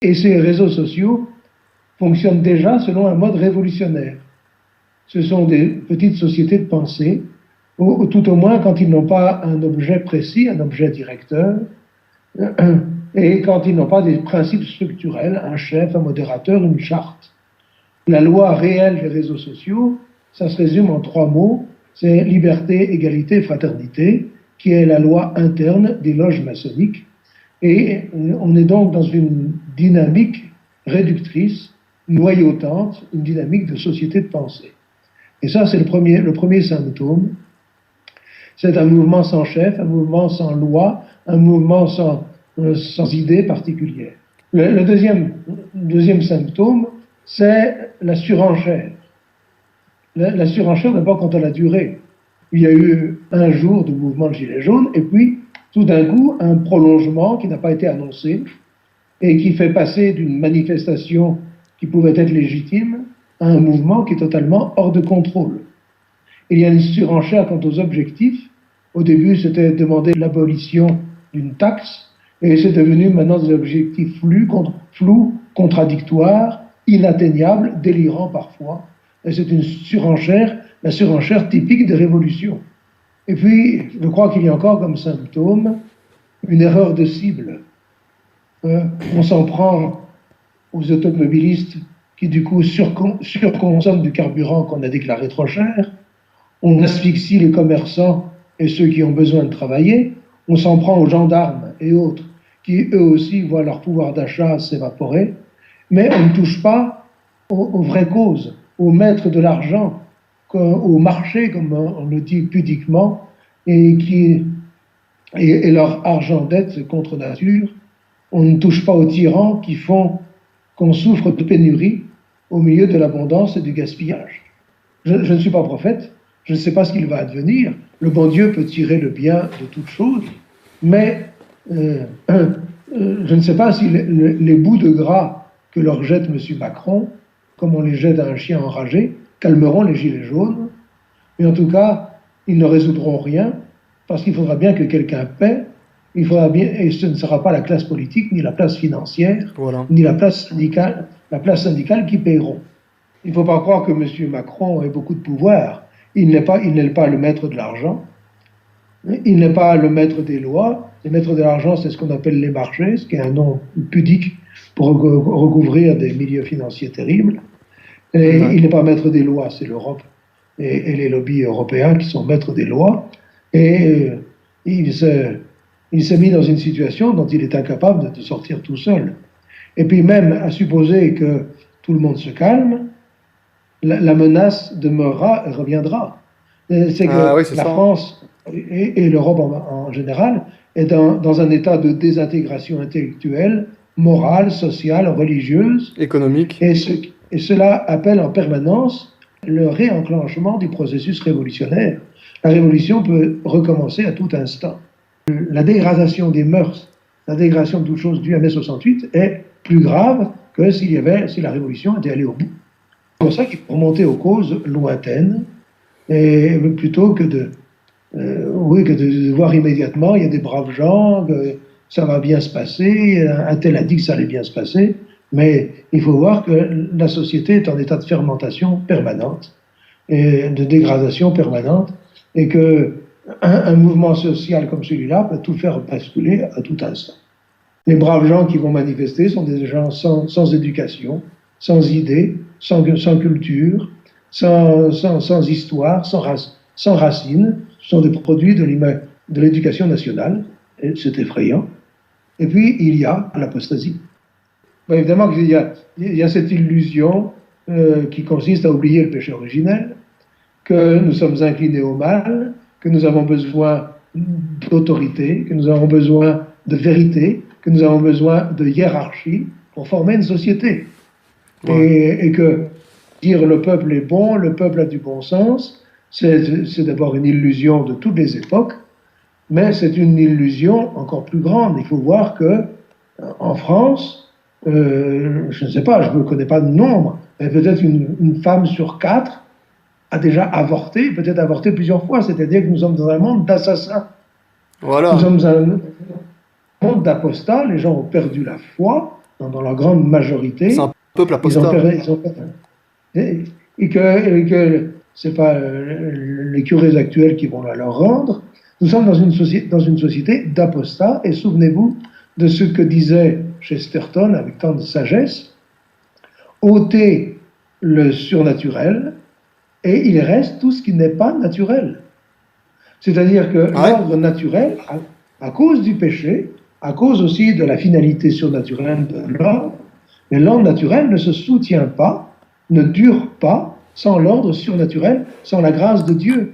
Et ces réseaux sociaux fonctionnent déjà selon un mode révolutionnaire. Ce sont des petites sociétés de pensée, ou tout au moins quand ils n'ont pas un objet précis, un objet directeur, et quand ils n'ont pas des principes structurels, un chef, un modérateur, une charte. La loi réelle des réseaux sociaux, ça se résume en 3 mots, c'est liberté, égalité, fraternité, qui est la loi interne des loges maçonniques. Et on est donc dans une dynamique réductrice, noyautante, une dynamique de société de pensée. Et ça, c'est le premier symptôme. C'est un mouvement sans chef, un mouvement sans loi, un mouvement sans idée particulière. Le deuxième symptôme, c'est la surenchère. La surenchère, d'abord, quant à la durée. Il y a eu un jour de mouvement de Gilets jaunes, et puis, tout d'un coup, un prolongement qui n'a pas été annoncé, et qui fait passer d'une manifestation qui pouvait être légitime à un mouvement qui est totalement hors de contrôle. Il y a une surenchère quant aux objectifs. Au début, c'était demander l'abolition d'une taxe, et c'est devenu maintenant des objectifs flous, contradictoires, inatteignables, délirants parfois. Et c'est une surenchère, la surenchère typique des révolutions. Et puis, je crois qu'il y a encore comme symptôme une erreur de cible. On s'en prend aux automobilistes qui, du coup, surconsomment du carburant qu'on a déclaré trop cher. On asphyxie les commerçants et ceux qui ont besoin de travailler. On s'en prend aux gendarmes et autres qui, eux aussi, voient leur pouvoir d'achat s'évaporer. Mais on ne touche pas aux vraies causes, aux maîtres de l'argent, au marché, comme on le dit pudiquement, et leur argent dette contre nature. On ne touche pas aux tyrans qui font qu'on souffre de pénurie au milieu de l'abondance et du gaspillage. Je ne suis pas prophète, je ne sais pas ce qu'il va advenir. Le bon Dieu peut tirer le bien de toutes choses, mais je ne sais pas si les bouts de gras que leur jette M. Macron, comme on les jette à un chien enragé, calmeront les gilets jaunes. Mais en tout cas, ils ne résoudront rien, parce qu'il faudra bien que quelqu'un paie. Il faudra bien, et ce ne sera pas la classe politique, ni la place financière, Voilà. ni la place syndicale qui paieront. Il ne faut pas croire que M. Macron ait beaucoup de pouvoir. Il n'est pas le maître de l'argent. Il n'est pas le maître des lois. Le maître de l'argent, c'est ce qu'on appelle les marchés, ce qui est un nom pudique pour recouvrir des milieux financiers terribles. Et il n'est pas maître des lois, c'est l'Europe et les lobbies européens qui sont maîtres des lois. Et il s'est mis dans une situation dont il est incapable de sortir tout seul. Et puis même, à supposer que tout le monde se calme, la menace demeurera et reviendra. C'est que Oui, c'est la ça. France et l'Europe en général est dans un état de désintégration intellectuelle, morale, sociale, religieuse, Économique. et cela appelle en permanence le réenclenchement du processus révolutionnaire. La révolution peut recommencer à tout instant. La dégradation des mœurs, la dégradation de toute chose due à mai 68 est plus grave que si la révolution était allée au bout. C'est pour ça qu'il faut remonter aux causes lointaines, et plutôt que de voir immédiatement, il y a des braves gens, que ça va bien se passer, un tel a dit que ça allait bien se passer, mais il faut voir que la société est en état de fermentation permanente, et de dégradation permanente, et que un mouvement social comme celui-là peut tout faire basculer à tout instant. Les braves gens qui vont manifester sont des gens sans éducation, sans idées, sans culture, sans histoire, sans racines. Ce sont des produits de l'éducation nationale, et c'est effrayant. Et puis, il y a l'apostasie. Bon, évidemment qu'il y a cette illusion qui consiste à oublier le péché originel, que nous sommes inclinés au mal, que nous avons besoin d'autorité, que nous avons besoin de vérité, que nous avons besoin de hiérarchie pour former une société. Ouais. Et que dire le peuple est bon, le peuple a du bon sens, c'est d'abord une illusion de toutes les époques, mais c'est une illusion encore plus grande. Il faut voir que en France, je ne sais pas, je ne connais pas de nombre, mais peut-être une femme sur 4 a déjà avorté, peut-être avorté plusieurs fois, c'est-à-dire que nous sommes dans un monde d'assassins. Voilà. Nous sommes dans un monde d'apostats, les gens ont perdu la foi, dans leur grande majorité, C'est un peuple ils ont apostat. fait, ils ont fait- et que c'est pas les curés actuels qui vont la leur rendre. Nous sommes dans une société d'apostats, et souvenez-vous de ce que disait Chesterton avec tant de sagesse: ôtez le surnaturel, et il reste tout ce qui n'est pas naturel. C'est-à-dire que Ah ouais? l'ordre naturel, à cause du péché, à cause aussi de la finalité surnaturelle de l'ordre, mais l'ordre naturel ne se soutient pas, ne dure pas sans l'ordre surnaturel, sans la grâce de Dieu.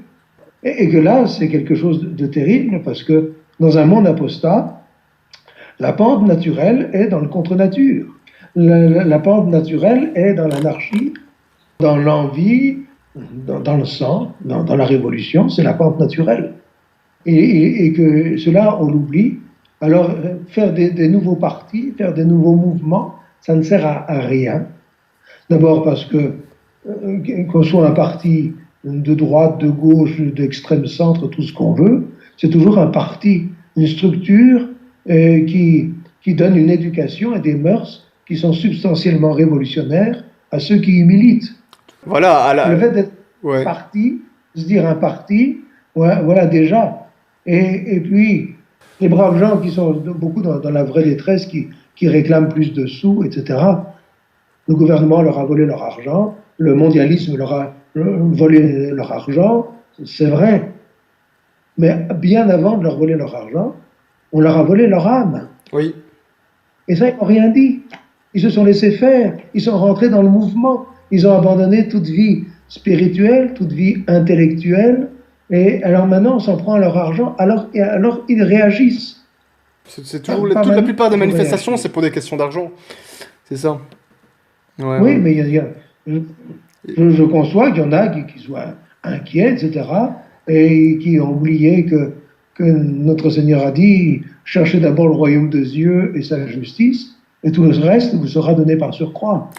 Et que là, c'est quelque chose de terrible, parce que dans un monde apostat, la pente naturelle est dans le contre-nature. La pente naturelle est dans l'anarchie, dans l'envie, dans le sang, dans la révolution. C'est la pente naturelle. Et que cela, on l'oublie. Alors, faire des nouveaux partis, faire des nouveaux mouvements, ça ne sert à rien. D'abord parce que qu'on soit un parti de droite, de gauche, d'extrême centre, tout ce qu'on veut, c'est toujours un parti, une structure qui donne une éducation et des mœurs qui sont substantiellement révolutionnaires à ceux qui y militent. Voilà, Et le fait d'être ouais. parti, se dire un parti, voilà déjà. Et puis, les braves gens qui sont beaucoup dans la vraie détresse, qui réclament plus de sous, etc., le gouvernement leur a volé leur argent, le mondialisme leur a volé leur argent, c'est vrai. Mais bien avant de leur voler leur argent, on leur a volé leur âme. Oui. Et ça, ils n'ont rien dit. Ils se sont laissés faire, ils sont rentrés dans le mouvement, ils ont abandonné toute vie spirituelle, toute vie intellectuelle, et alors maintenant on s'en prend à leur argent, alors ils réagissent. C'est Pas, toujours pas toute la plupart des pour manifestations, réagir. c'est pour des questions d'argent. C'est ça. Ouais, Oui, ouais. mais je conçois qu'il y en a qui soient inquiets, etc., et qui ont oublié que notre Seigneur a dit: cherchez d'abord le royaume de Dieu et sa justice, et tout le reste vous sera donné par surcroît.